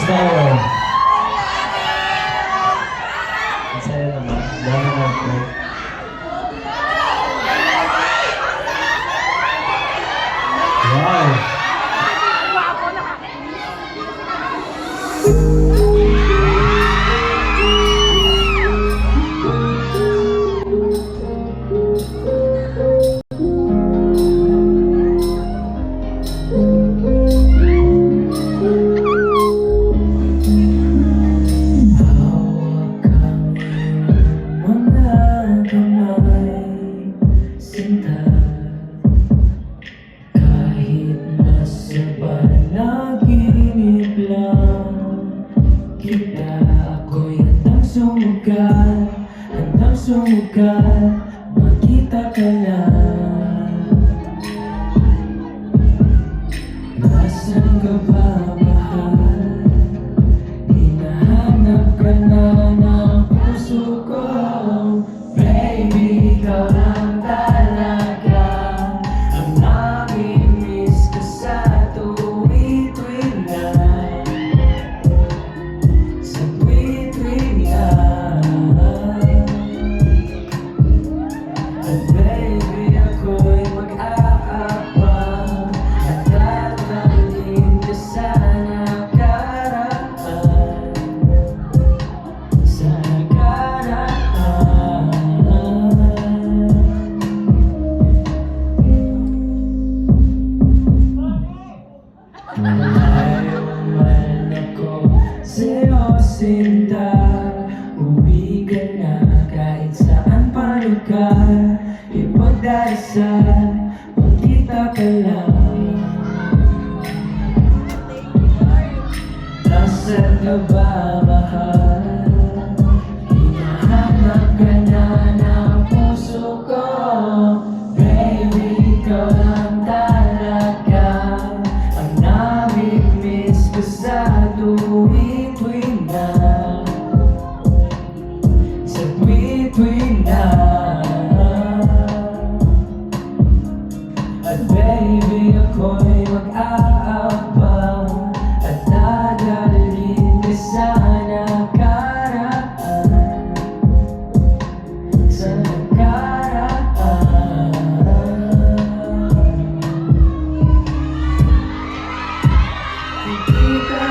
tayo. Masaya naman. Dami na po. Wow! Ako'y handang sumugal, makita ka lang. Nasaan ka ba, mahal? Hinahanap ka na ng puso ko. Baby, ikaw lang talaga ang nami-miss ko sa tuwi-tuwi na. Sinta, uwi ka na kahit saan pa lugar. Ipagdarasal, magkita ka lang. Nasaan ka ba, mahal? Hinahanap ka na ng puso ko. Baby, ikaw lang talaga ang nami-miss ko sa tuwi-tuwi na. Sa tuwi-tuwi na. At baby, ako'y mag-aabang at dadalhin ka sa nakaraan. Sa nakaraan. Hindi ka